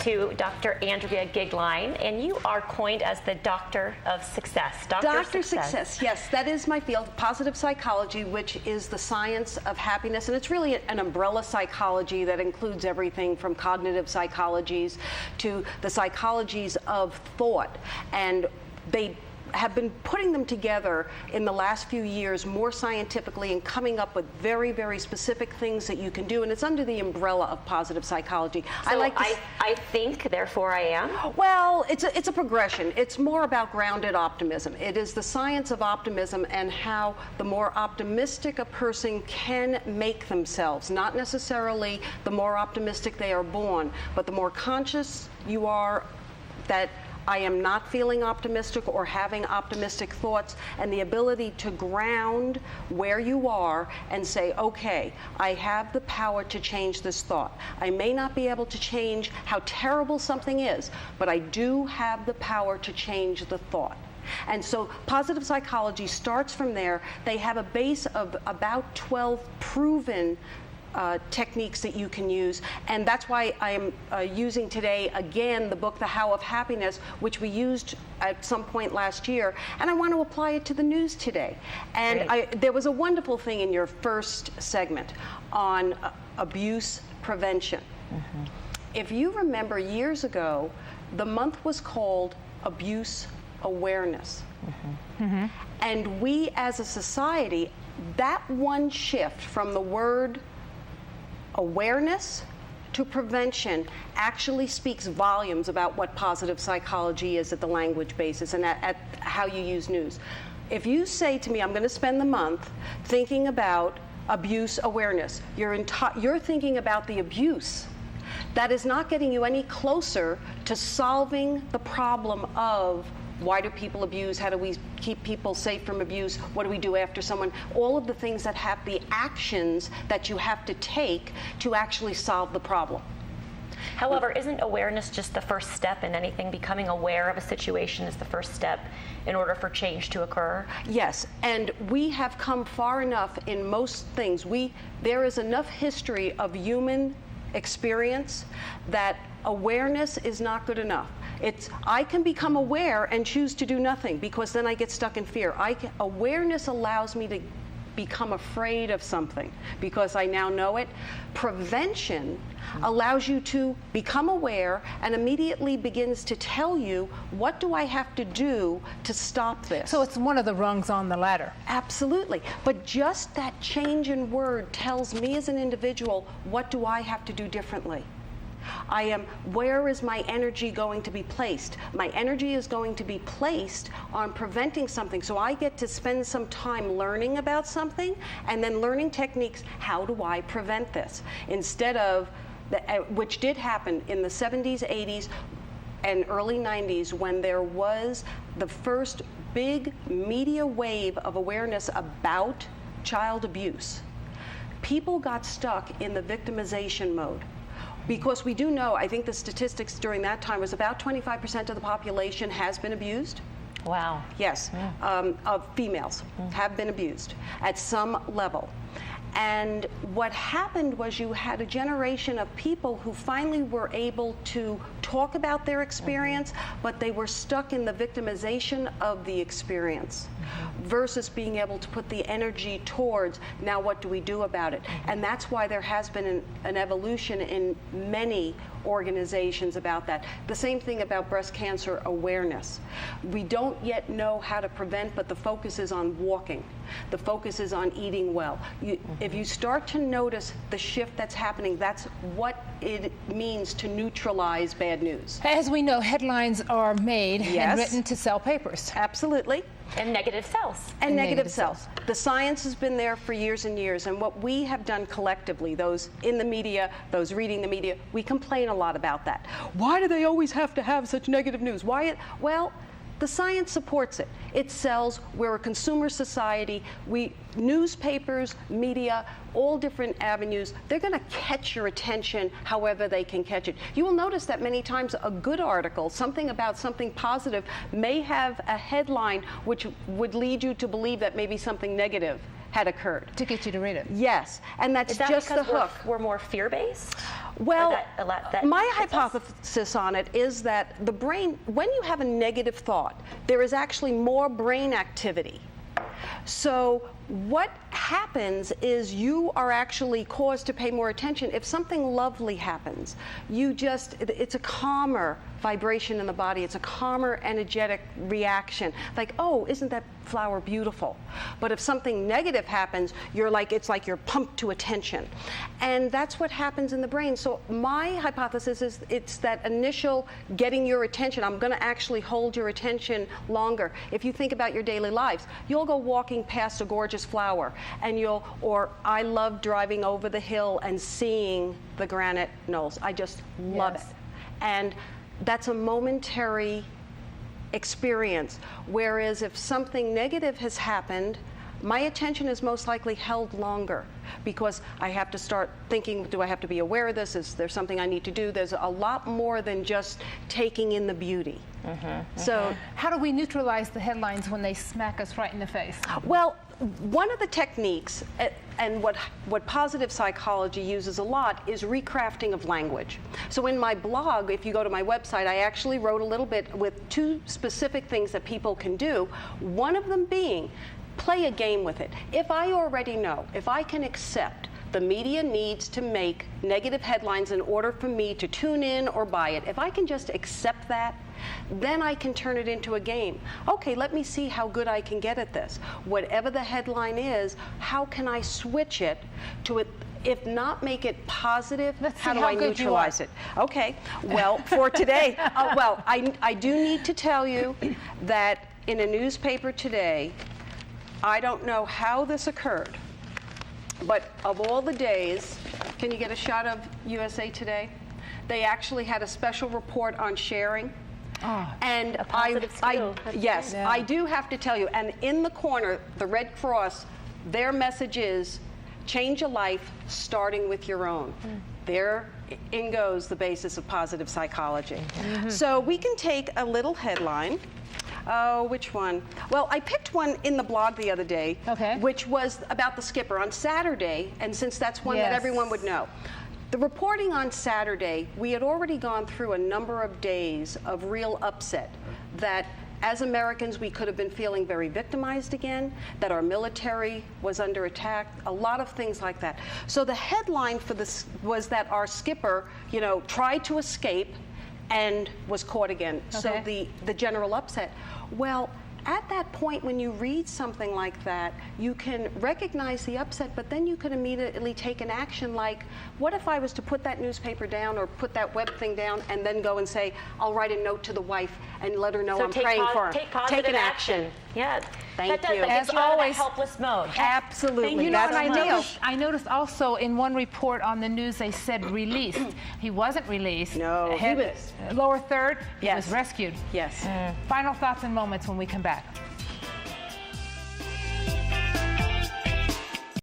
to Dr. Andrea Goeglein, and you are coined as the Doctor of Success. Dr. Success, yes, that is my field, positive psychology, which is the science of happiness, and it's really an umbrella psychology that includes everything from cognitive psychologies to the psychologies of thought, and they have been putting them together in the last few years more scientifically and coming up with very, very specific things that you can do, and it's under the umbrella of positive psychology. So I think, therefore I am? Well, it's a progression. It's more about grounded optimism. It is the science of optimism and how the more optimistic a person can make themselves, not necessarily the more optimistic they are born, but the more conscious you are that I am not feeling optimistic or having optimistic thoughts, and the ability to ground where you are and say, okay, I have the power to change this thought. I may not be able to change how terrible something is, but I do have the power to change the thought. And so positive psychology starts from there. They have a base of about 12 proven techniques that you can use, and that's why I'm using today again the book The How of Happiness, which we used at some point last year, and I want to apply it to the news today. And there was a wonderful thing in your first segment on abuse prevention. Mm-hmm. If you remember, years ago the month was called Abuse Awareness. Mm-hmm. Mm-hmm. And we as a society, that one shift from the word awareness to prevention actually speaks volumes about what positive psychology is at the language basis and at how you use news. If you say to me, I'm going to spend the month thinking about abuse awareness, you're thinking about the abuse. That is not getting you any closer to solving the problem of why do people abuse? How do we keep people safe from abuse? What do we do after someone? All of the things that have the actions that you have to take to actually solve the problem. However, isn't awareness just the first step in anything? Becoming aware of a situation is the first step in order for change to occur? Yes, and we have come far enough in most things. There is enough history of human experience that awareness is not good enough. I can become aware and choose to do nothing, because then I get stuck in fear. Awareness allows me to become afraid of something because I now know it. Prevention allows you to become aware and immediately begins to tell you, what do I have to do to stop this? So it's one of the rungs on the ladder. Absolutely. But just that change in word tells me as an individual, what do I have to do differently? Where is my energy going to be placed? My energy is going to be placed on preventing something. So I get to spend some time learning about something and then learning techniques. How do I prevent this? Instead of, which did happen in the 70s, 80s, and early 90s, when there was the first big media wave of awareness about child abuse. People got stuck in the victimization mode. Because we do know, I think the statistics during that time was about 25% of the population has been abused. Wow. Yes, of females have been abused at some level. And what happened was you had a generation of people who finally were able to talk about their experience, but they were stuck in the victimization of the experience versus being able to put the energy towards, now what do we do about it? And that's why there has been an evolution in many organizations about that. The same thing about breast cancer awareness. We don't yet know how to prevent, but the focus is on walking. The focus is on eating well. If you start to notice the shift that's happening, that's what it means to neutralize bad news. As we know, headlines are made and written to sell papers. Absolutely. And negative cells. And negative cells. The science has been there for years and years, and what we have done collectively, those in the media, those reading the media, we complain a lot about that. Why do they always have to have such negative news? Well, the science supports it. It sells. We're a consumer society. Newspapers, media, all different avenues, they're going to catch your attention however they can catch it. You will notice that many times a good article, something about something positive, may have a headline which would lead you to believe that maybe something negative had occurred. To get you to read it. Yes, and that's Is that just the because hook. we're more fear-based? Well, that my hits us? hypothesis on it is that the brain, when you have a negative thought, there is actually more brain activity. So what happens is you are actually caused to pay more attention. If something lovely happens, it's a calmer vibration in the body. It's a calmer, energetic reaction. Like, oh, isn't that flower beautiful? But if something negative happens, it's like you're pumped to attention. And that's what happens in the brain. So my hypothesis is it's that initial getting your attention. I'm going to actually hold your attention longer. If you think about your daily lives, you'll go walking past a gorgeous flower and or I love driving over the hill and seeing the granite knolls. I just love it. And that's a momentary experience. Whereas if something negative has happened, my attention is most likely held longer because I have to start thinking, do I have to be aware of this? Is there something I need to do? There's a lot more than just taking in the beauty. So how do we neutralize the headlines when they smack us right in the face? Well, one of the techniques, and what positive psychology uses a lot, is recrafting of language. So in my blog, if you go to my website, I actually wrote a little bit with 2 specific things that people can do. One of them being, play a game with it. If I already know, if I can accept the media needs to make negative headlines in order for me to tune in or buy it, if I can just accept that, then I can turn it into a game. Okay, let me see how good I can get at this. Whatever the headline is, how can I switch it to it? If not make it positive, how do I neutralize it? Okay, well, for today, I do need to tell you that in a newspaper today, I don't know how this occurred, but of all the days, can you get a shot of USA Today? They actually had a special report on sharing. Oh, and a positive skill. Yes, I do have to tell you, and in the corner, the Red Cross, their message is, change a life starting with your own. Therein goes the basis of positive psychology. So we can take a little headline. Oh, which one? Well, I picked one in the blog the other day, which was about the skipper on Saturday, and since that's one that everyone would know. The reporting on Saturday, we had already gone through a number of days of real upset that as Americans we could have been feeling very victimized again, that our military was under attack, a lot of things like that. So the headline for this was that our skipper, tried to escape and was caught again. So the general upset. Well, at that point, when you read something like that, you can recognize the upset, but then you can immediately take an action like, what if I was to put that newspaper down or put that web thing down and then go and say, I'll write a note to the wife and let her know I'm praying for her. Take positive an action. Yeah. Thank you. That gets you out of that helpless mode. Absolutely. That's I noticed also in one report on the news they said released. He wasn't released. No, he was lower third. He was rescued. Yes. Final thoughts and moments when we come back.